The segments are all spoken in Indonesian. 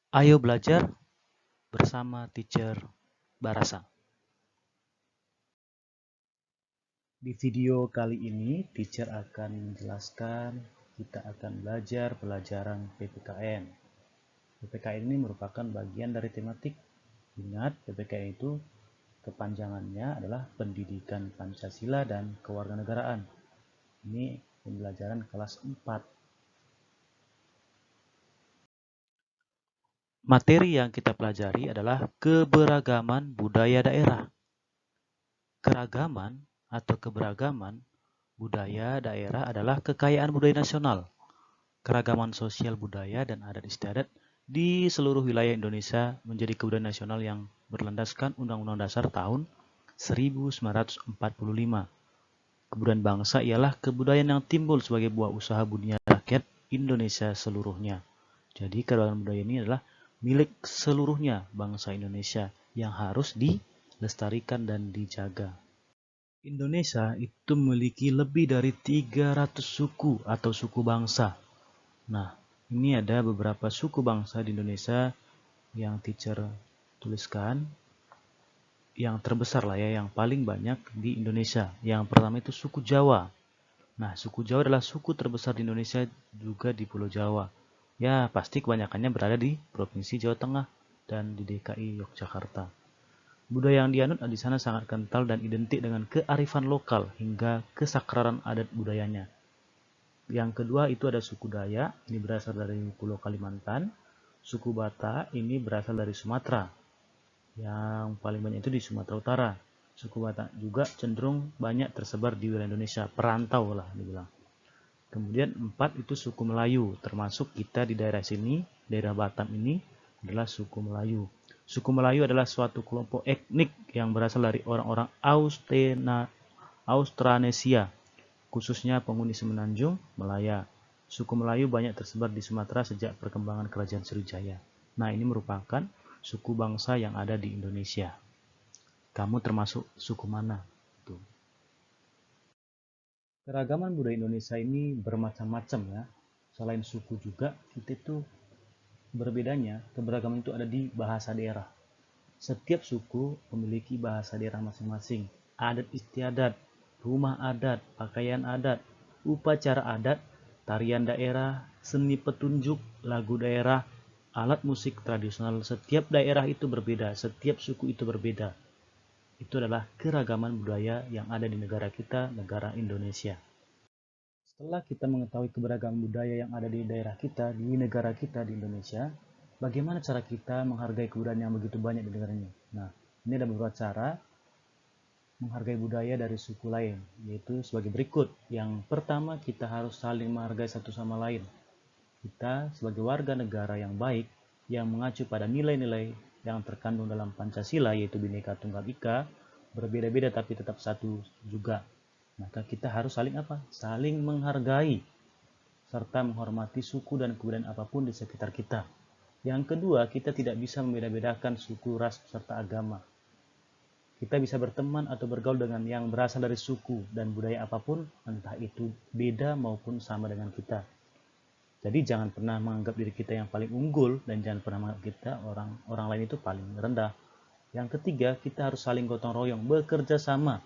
Ayo belajar bersama Teacher Barasa. Di video kali ini, Teacher akan menjelaskan kita akan belajar pelajaran PPKN. PPKN ini merupakan bagian dari tematik. Ingat, PPKN itu kepanjangannya adalah Pendidikan Pancasila dan Kewarganegaraan. Ini pembelajaran kelas 4. Materi yang kita pelajari adalah keberagaman budaya daerah. Keragaman atau keberagaman budaya daerah adalah kekayaan budaya nasional. Keragaman sosial budaya dan adat istiadat di seluruh wilayah Indonesia menjadi kebudayaan nasional yang berlandaskan Undang-Undang Dasar tahun 1945. Kebudayaan bangsa ialah kebudayaan yang timbul sebagai buah usaha budi rakyat Indonesia seluruhnya. Jadi keragaman budaya ini adalah milik seluruhnya bangsa Indonesia yang harus dilestarikan dan dijaga. Indonesia itu memiliki lebih dari 300 suku atau suku bangsa. Nah, ini ada beberapa suku bangsa di Indonesia yang teacher tuliskan. Yang terbesar lah ya, yang paling banyak di Indonesia. Yang pertama itu suku Jawa. Nah, suku Jawa adalah suku terbesar di Indonesia juga di Pulau Jawa. Ya, pasti kebanyakannya berada di Provinsi Jawa Tengah dan di DKI Yogyakarta. Budaya yang dianut di sana sangat kental dan identik dengan kearifan lokal hingga kesakralan adat budayanya. Yang kedua itu ada suku Dayak, ini berasal dari Pulau Kalimantan. Suku Batak ini berasal dari Sumatera. Yang paling banyak itu di Sumatera Utara. Suku Batak juga cenderung banyak tersebar di wilayah Indonesia, perantau lah dibilang. Kemudian 4 itu suku Melayu, termasuk kita di daerah sini, daerah Batam ini adalah suku Melayu. Suku Melayu adalah suatu kelompok etnik yang berasal dari orang-orang Austronesia, khususnya penghuni Semenanjung, Malaya. Suku Melayu banyak tersebar di Sumatera sejak perkembangan Kerajaan Sriwijaya. Nah, ini merupakan suku bangsa yang ada di Indonesia. Kamu termasuk suku mana? Tuh. Keragaman budaya Indonesia ini bermacam-macam ya. Selain suku juga, kita itu berbedanya, keberagaman itu ada di bahasa daerah. Setiap suku memiliki bahasa daerah masing-masing, adat istiadat, rumah adat, pakaian adat, upacara adat, tarian daerah, seni petunjuk, lagu daerah, alat musik tradisional. Setiap daerah itu berbeda, setiap suku itu berbeda. Itu adalah keragaman budaya yang ada di negara kita, negara Indonesia. Setelah kita mengetahui keberagaman budaya yang ada di daerah kita, di negara kita di Indonesia, bagaimana cara kita menghargai kebudayaan yang begitu banyak di negara ini? Nah, ini ada beberapa cara menghargai budaya dari suku lain, yaitu sebagai berikut. Yang pertama, kita harus saling menghargai satu sama lain. Kita sebagai warga negara yang baik, yang mengacu pada nilai-nilai yang terkandung dalam Pancasila, yaitu Bhinneka Tunggal Ika, berbeda-beda tapi tetap satu juga. Maka kita harus saling apa? Saling menghargai serta menghormati suku dan kebudayaan apapun di sekitar kita. Yang kedua, kita tidak bisa membeda-bedakan suku, ras, serta agama. Kita bisa berteman atau bergaul dengan yang berasal dari suku dan budaya apapun, entah itu beda maupun sama dengan kita. Jadi jangan pernah menganggap diri kita yang paling unggul dan jangan pernah menganggap kita orang lain itu paling rendah. Yang ketiga, kita harus saling gotong royong, bekerja sama.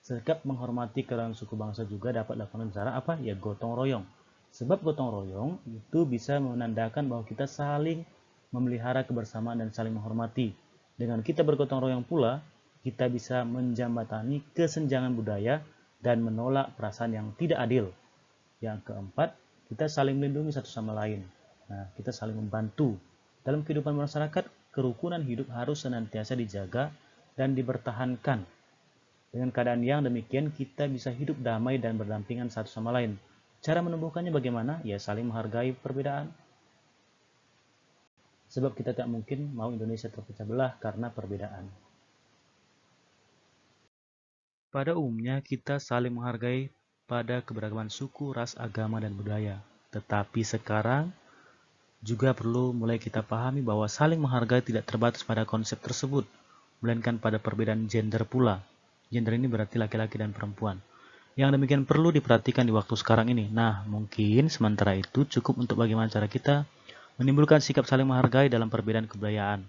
Sikap menghormati keragaman suku bangsa juga dapat dilakukan cara apa? Ya gotong royong. Sebab gotong royong itu bisa menandakan bahwa kita saling memelihara kebersamaan dan saling menghormati. Dengan kita bergotong royong pula, kita bisa menjembatani kesenjangan budaya dan menolak perasaan yang tidak adil. Yang keempat, kita saling melindungi satu sama lain. Nah, kita saling membantu. Dalam kehidupan masyarakat, kerukunan hidup harus senantiasa dijaga dan dipertahankan. Dengan keadaan yang demikian, kita bisa hidup damai dan berdampingan satu sama lain. Cara menumbuhkannya bagaimana? Ya saling menghargai perbedaan. Sebab kita tak mungkin mau Indonesia terpecah belah karena perbedaan. Pada umumnya, kita saling menghargai pada keberagaman suku, ras, agama, dan budaya. Tetapi sekarang juga perlu mulai kita pahami bahwa saling menghargai tidak terbatas pada konsep tersebut, melainkan pada perbedaan gender pula. Gender ini berarti laki-laki dan perempuan. Yang demikian perlu diperhatikan di waktu sekarang ini. Nah, mungkin sementara itu cukup untuk bagaimana cara kita Menimbulkan sikap saling menghargai dalam perbedaan kebudayaan.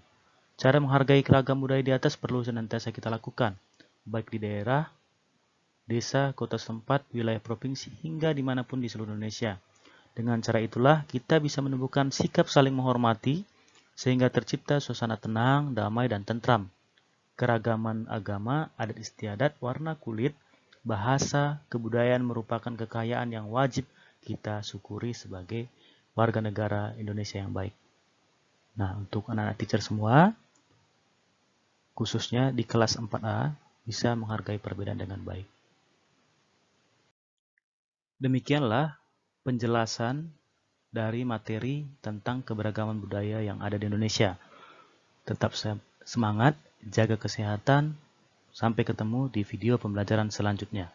Cara menghargai keragam budaya di atas perlu senantiasa kita lakukan, baik di daerah, desa, kota setempat, wilayah provinsi, hingga dimanapun di seluruh Indonesia. Dengan cara itulah kita bisa menumbuhkan sikap saling menghormati, sehingga tercipta suasana tenang, damai, dan tentram. Keragaman agama, adat istiadat, warna kulit, bahasa, kebudayaan merupakan kekayaan yang wajib kita syukuri sebagai warga negara Indonesia yang baik. Nah, untuk anak-anak teacher semua, khususnya di kelas 4A, bisa menghargai perbedaan dengan baik. Demikianlah penjelasan dari materi tentang keberagaman budaya yang ada di Indonesia. Tetap semangat, jaga kesehatan, sampai ketemu di video pembelajaran selanjutnya.